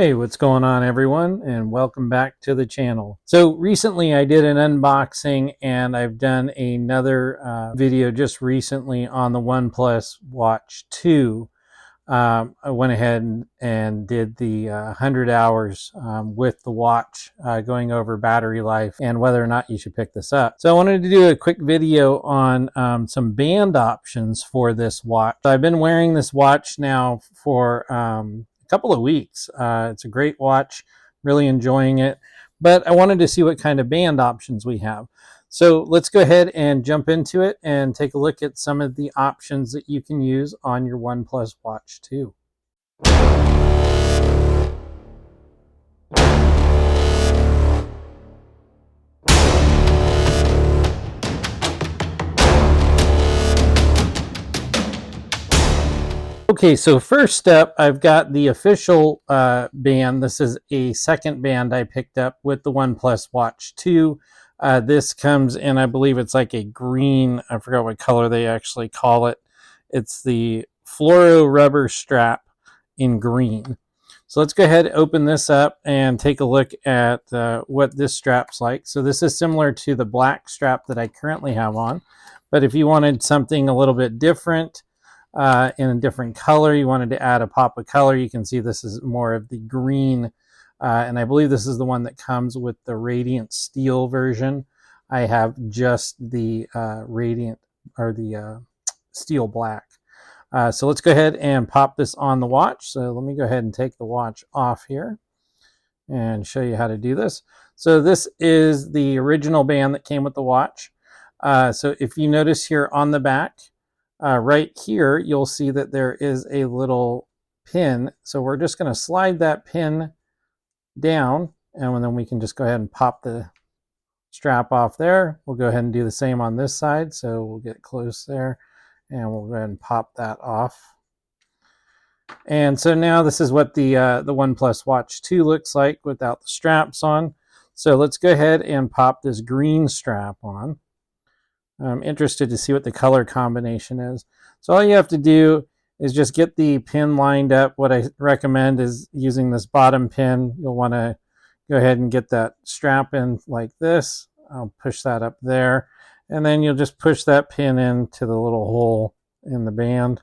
Hey, what's going on everyone, and welcome back to the channel. So recently I did an unboxing and I've done another video just recently on the OnePlus Watch 2. I went ahead and did the 100 hours with the watch, going over battery life and whether or not you should pick this up. So I wanted to do a quick video on some band options for this watch. So I've been wearing this watch now for couple of weeks. It's a great watch, really enjoying it, but I wanted to see what kind of band options we have. So let's go ahead and jump into it and take a look at some of the options that you can use on your OnePlus Watch 2. Okay, so first up, I've got the official band. This is a second band I picked up with the OnePlus Watch 2. This comes in, I believe it's like a green, I forgot what color they actually call it. It's the fluoro rubber strap in green. So let's go ahead and open this up and take a look at what this strap's like. So this is similar to the black strap that I currently have on, but if you wanted something a little bit different, in a different color, you wanted to add a pop of color, you can see this is more of the green, and I believe this is the one that comes with the Radiant Steel version. I have just the Radiant, or the Steel Black. So let's go ahead and pop this on the watch. So let me go ahead and take the watch off here and show you how to do this. So this is the original band that came with the watch. So if you notice here on the back, right here, you'll see that there is a little pin. So we're just going to slide that pin down, and then we can just go ahead and pop the strap off there. We'll go ahead and do the same on this side. So we'll get close there, and we'll go ahead and pop that off. And so now this is what the OnePlus Watch 2 looks like without the straps on. So let's go ahead and pop this green strap on. I'm interested to see what the color combination is. So all you have to do is just get the pin lined up. What I recommend is using this bottom pin. You'll want to go ahead and get that strap in like this. I'll push that up there, and then you'll just push that pin into the little hole in the band.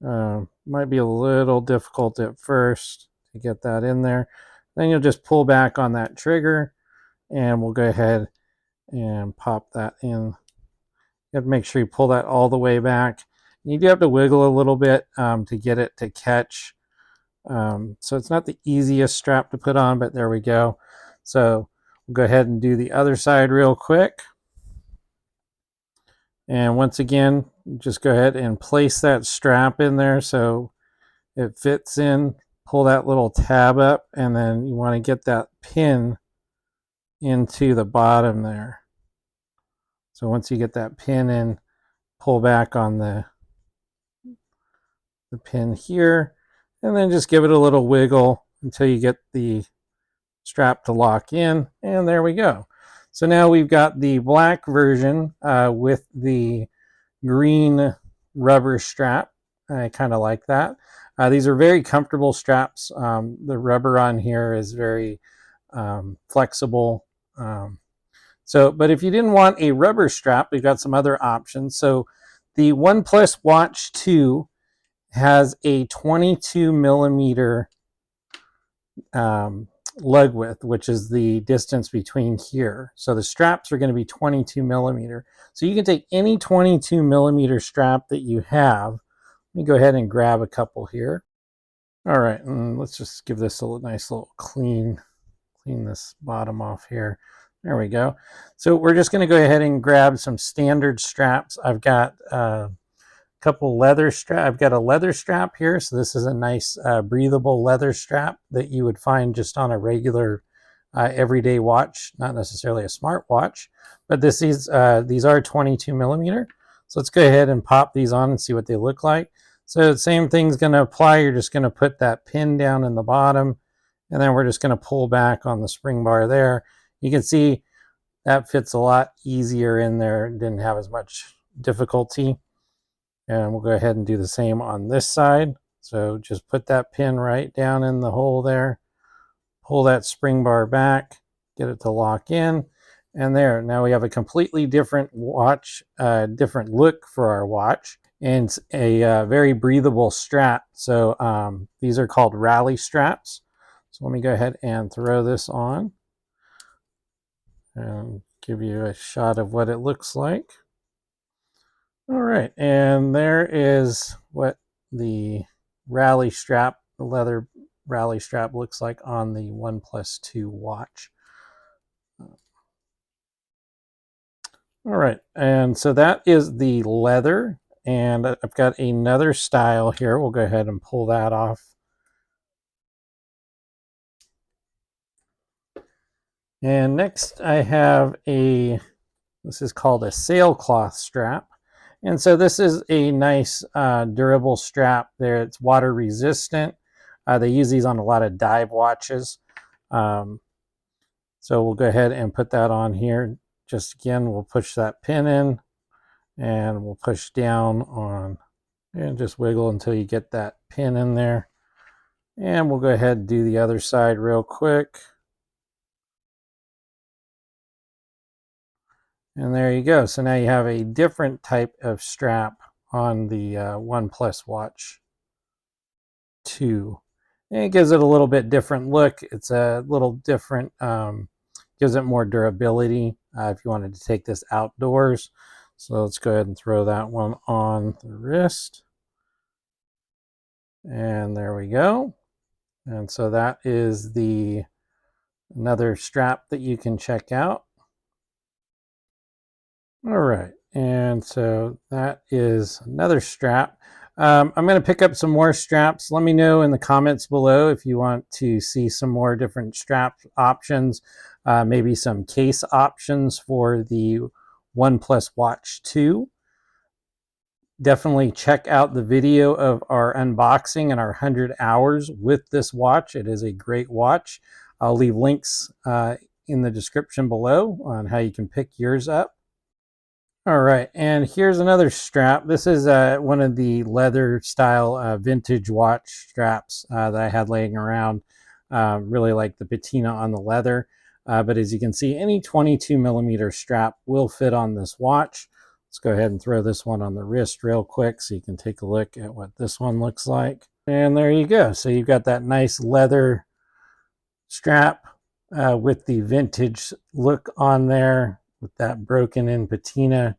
Might be a little difficult at first to get that in there. Then you'll just pull back on that trigger, and we'll go ahead and pop that in. You have to make sure you pull that all the way back. You do have to wiggle a little bit to get it to catch. So it's not the easiest strap to put on, but there we go. So we'll go ahead and do the other side real quick. And once again, just go ahead and place that strap in there so it fits in. Pull that little tab up, and then you want to get that pin into the bottom there. So once you get that pin in, pull back on the pin here, and then just give it a little wiggle until you get the strap to lock in, and there we go. So now we've got the black version with the green rubber strap. I kind of like that. These are very comfortable straps. The rubber on here is very flexible. But if you didn't want a rubber strap, we've got some other options. So the OnePlus Watch 2 has a 22 millimeter lug width, which is the distance between here. So the straps are going to be 22 millimeter. So you can take any 22 millimeter strap that you have. Let me go ahead and grab a couple here. All right, and let's just give this a nice little clean this bottom off here. There we go. So we're just going to go ahead and grab some standard straps. I've got a couple leather strap. I've got a leather strap here. So this is a nice breathable leather strap that you would find just on a regular everyday watch, not necessarily a smart watch, but these are 22 millimeter. So let's go ahead and pop these on and see what they look like. So the same thing's going to apply. You're just going to put that pin down in the bottom, and then we're just going to pull back on the spring bar there. You can see that fits a lot easier in there. Didn't have as much difficulty. And we'll go ahead and do the same on this side. So just put that pin right down in the hole there. pull that spring bar back, get it to lock in, and there. Now we have a completely different watch, different look for our watch, and a very breathable strap. So these are called rally straps. So let me go ahead and throw this on and give you a shot of what it looks like. All right, and there is what the rally strap, the leather rally strap looks like on the OnePlus 2 watch. All right, and so that is the leather, and I've got another style here. We'll go ahead and pull that off. And next I have this is called a sailcloth strap. And so this is a nice durable strap there. It's water resistant. They use these on a lot of dive watches. So we'll go ahead and put that on here. Just again, we'll push that pin in and we'll push down on and just wiggle until you get that pin in there. And we'll go ahead and do the other side real quick. And there you go. So now you have a different type of strap on the OnePlus Watch 2. And it gives it a little bit different look. It's a little different, gives it more durability if you wanted to take this outdoors. So let's go ahead and throw that one on the wrist. And there we go. And so that is another strap that you can check out. All right, and so that is another strap. I'm going to pick up some more straps. Let me know in the comments below if you want to see some more different strap options, maybe some case options for the OnePlus Watch 2. Definitely check out the video of our unboxing and our 100 hours with this watch. It is a great watch. I'll leave links in the description below on how you can pick yours up. All right, and here's another strap. This is one of the leather style vintage watch straps that I had laying around. Really like the patina on the leather, but as you can see, any 22 millimeter strap will fit on this watch. Let's go ahead and throw this one on the wrist real quick so you can take a look at what this one looks like. And there you go. So you've got that nice leather strap with the vintage look on there, with that broken in patina.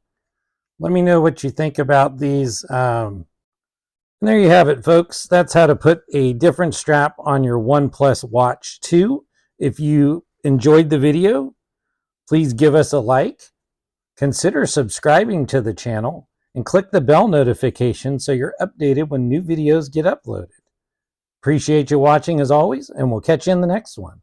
Let me know what you think about these. And there you have it, folks. That's how to put a different strap on your OnePlus Watch 2. If you enjoyed the video, please give us a like. Consider subscribing to the channel and click the bell notification so you're updated when new videos get uploaded. Appreciate you watching as always, and we'll catch you in the next one.